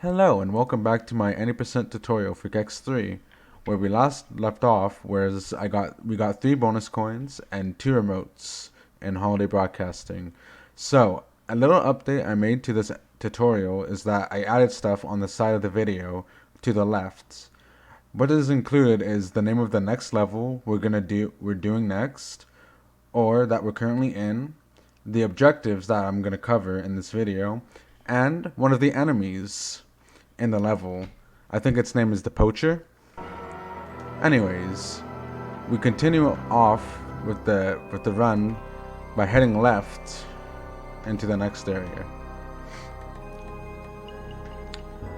Hello and welcome back to my any% tutorial for Gex 3, where we last left off, whereas we got 3 bonus coins and 2 remotes in holiday broadcasting. So, a little update I made to this tutorial is that I added stuff on the side of the video to the left. What is included is the name of the next level we're doing next, or that we're currently in, the objectives that I'm gonna cover in this video, and one of the enemies in the level. I think its name is the Poacher. Anyways, we continue off with the run by heading left into the next area.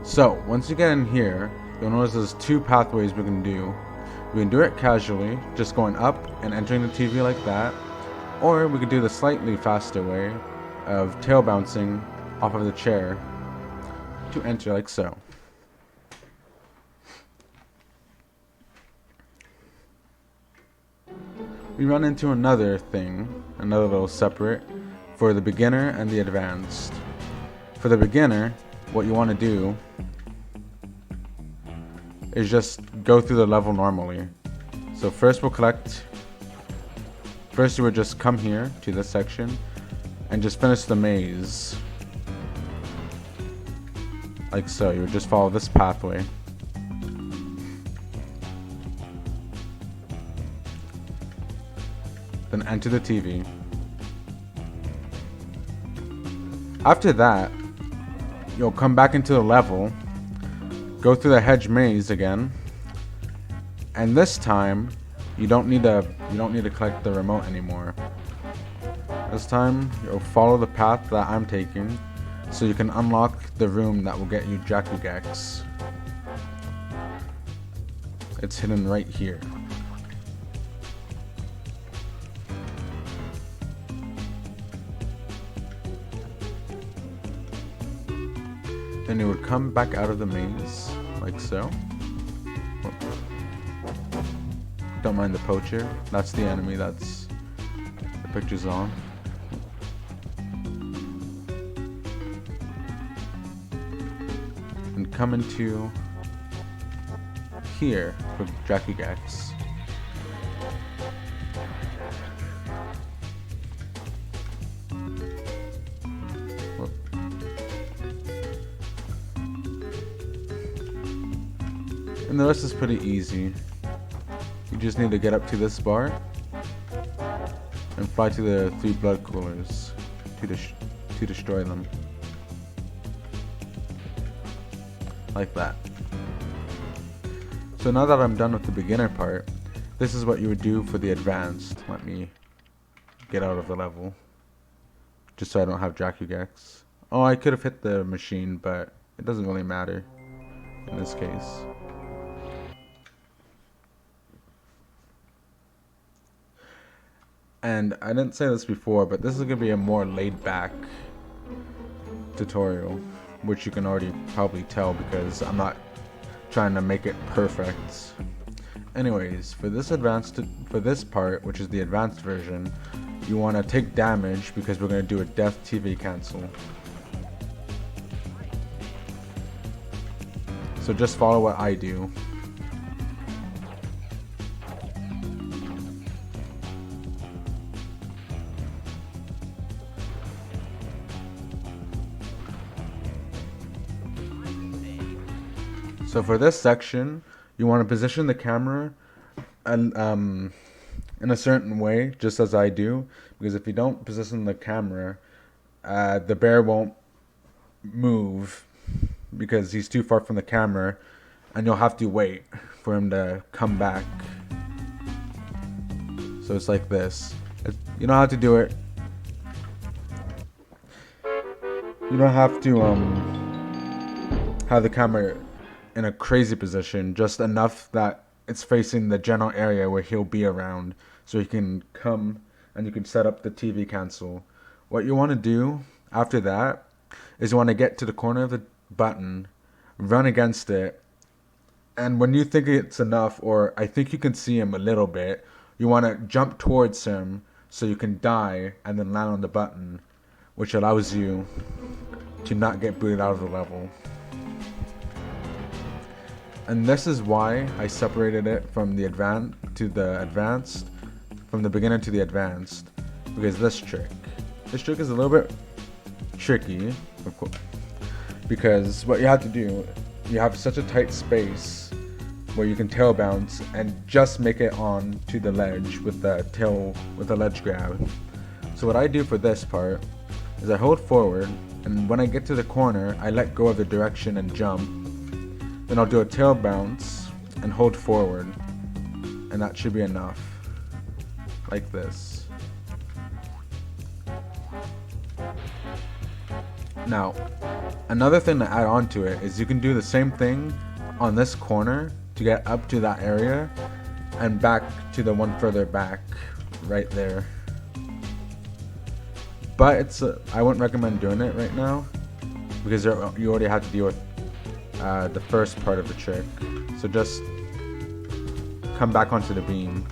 So once you get in here, you'll notice there's 2 pathways we can do. We can do it casually, just going up and entering the TV like that, or we could do the slightly faster way of tail bouncing off of the chair to enter like so. We run into another little separate for the beginner and the advanced. For the beginner, what you want to do is just go through the level normally. So first you would just come here to this section and just finish the maze. Like so, you would just follow this pathway. Then enter the TV. After that, you'll come back into the level, go through the hedge maze again, and this time you don't need to collect the remote anymore. This time you'll follow the path that I'm taking, so you can unlock the room that will get you Jaku Gex. It's hidden right here. Then you would come back out of the maze, like so. Don't mind the Poacher, that's the enemy that's the picture's on. And come into here for Jaku Gex. And the rest is pretty easy. You just need to get up to this bar and fly to the 3 blood coolers to destroy them. Like that. So now that I'm done with the beginner part, this is what you would do for the advanced. Let me get out of the level, just so I don't have Jaku Gex. Oh, I could have hit the machine, but it doesn't really matter in this case. And I didn't say this before, but this is going to be a more laid-back tutorial, which you can already probably tell because I'm not trying to make it perfect. Anyways, for this part, which is the advanced version, you want to take damage because we're going to do a death TV cancel. So just follow what I do. So for this section, you want to position the camera and in a certain way, just as I do, because if you don't position the camera, the bear won't move because he's too far from the camera, and you'll have to wait for him to come back. So it's like this. You don't have to do it. You don't have to have the camera in a crazy position, just enough that it's facing the general area where he'll be around, so he can come and you can set up the TV cancel. What you want to do after that is you want to get to the corner of the button, run against it, and when you think it's enough, or I think you can see him a little bit, you want to jump towards him so you can die and then land on the button, which allows you to not get booted out of the level. And this is why I separated it from the advanced, from the beginner to the advanced, because this trick is a little bit tricky, of course, because what you have to do, you have such a tight space where you can tail bounce and just make it on to the ledge with the ledge grab. So what I do for this part is I hold forward, and when I get to the corner, I let go of the direction and jump. Then I'll do a tail bounce and hold forward, and that should be enough, like this. Now, another thing to add on to it is you can do the same thing on this corner to get up to that area and back to the one further back right there. But I wouldn't recommend doing it right now because you already have to deal with the first part of the trick. So just come back onto the beam.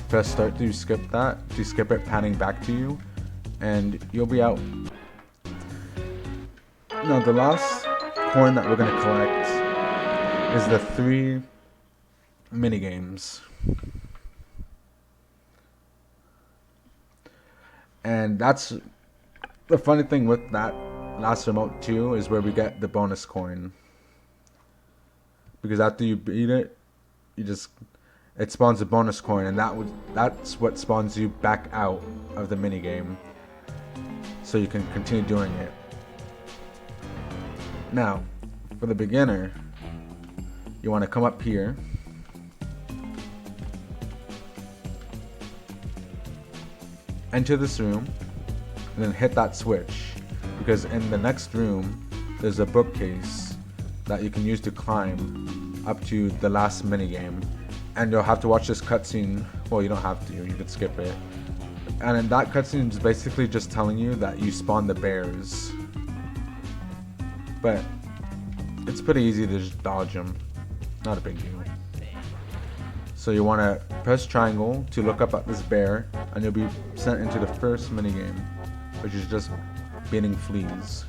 Press start to skip it panning back to you, and you'll be out. Now the last coin that we're going to collect is the 3 mini games. And that's the funny thing with that last remote too, is where we get the bonus coin. Because after you beat it, it spawns a bonus coin, and that's what spawns you back out of the mini game, so you can continue doing it. Now, for the beginner, you want to come up here, enter this room, and then hit that switch, because in the next room there's a bookcase that you can use to climb up to the last minigame, and you'll have to watch this cutscene. Well, you don't have to, you can skip it. And in that cutscene is basically just telling you that you spawn the bears, but it's pretty easy to just dodge them, not a big deal. So you want to press triangle to look up at this bear, and you'll be sent into the first minigame, which is just beating fleas.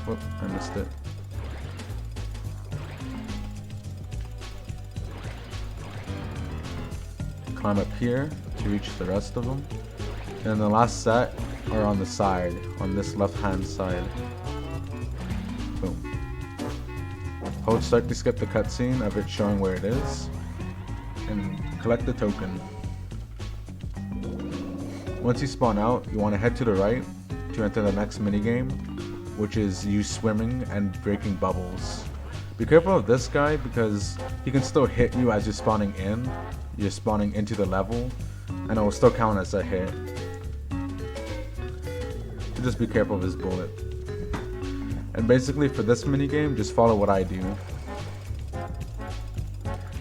Whoop, I missed it. Climb up here to reach the rest of them. And the last set are on the side, on this left hand side. Boom. Hold start to skip the cutscene of it showing where it is, and collect the token. Once you spawn out, you want to head to the right to enter the next minigame, which is you swimming and breaking bubbles. Be careful of this guy because he can still hit you as you're spawning in. You're spawning into the level, and it will still count as a hit. So just be careful of his bullet. And basically for this minigame, just follow what I do.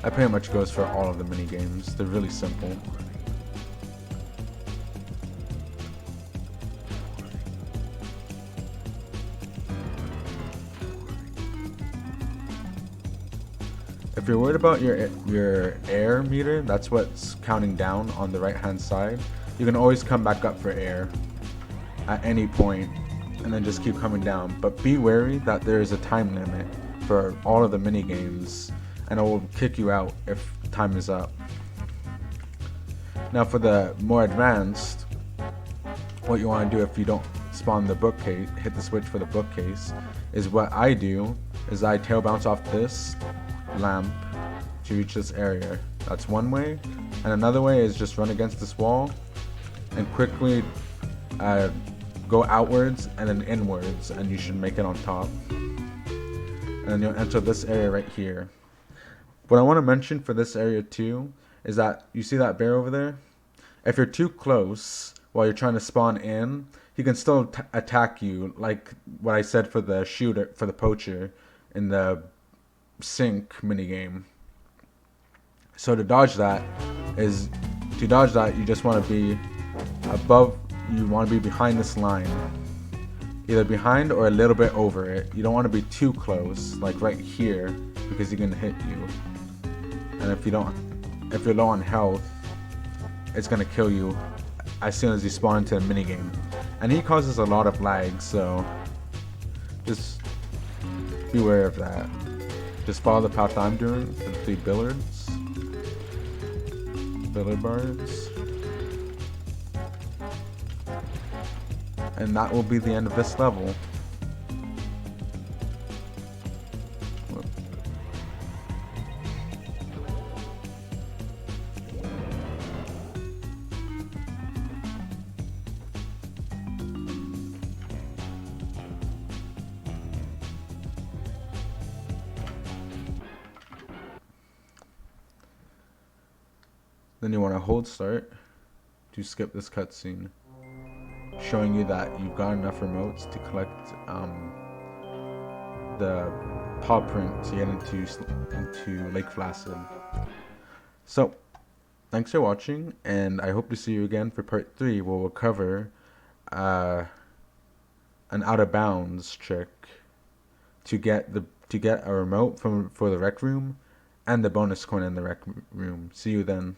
That pretty much goes for all of the minigames. They're really simple. If you're worried about your air meter, that's what's counting down on the right hand side. You can always come back up for air at any point, and then just keep coming down. But be wary that there is a time limit for all of the mini games, and it will kick you out if time is up. Now for the more advanced, what you want to do if you don't spawn the bookcase, hit the switch for the bookcase, is what I do is I tail bounce off this lamp to reach this area. That's one way, and another way is just run against this wall and quickly go outwards and then inwards, and you should make it on top. And then you'll enter this area right here. What I want to mention for this area too is that you see that bear over there? If you're too close while you're trying to spawn in, he can still attack you, like what I said for the shooter, for the poacher in the sink minigame. So to dodge that, you just want to be above, you want to be behind this line, either behind or a little bit over it. You don't want to be too close, like right here, because he can hit you. And if you're low on health, it's gonna kill you as soon as you spawn into the minigame. And he causes a lot of lag, so just beware of that. Just follow the path I'm doing for the 3 billard bars. And that will be the end of this level. Then you want to hold start to skip this cutscene, showing you that you've got enough remotes to collect the paw print to get into Lake Placid. So, thanks for watching, and I hope to see you again for part 3, where we'll cover an out of bounds trick to get a remote for the rec room and the bonus coin in the rec room. See you then.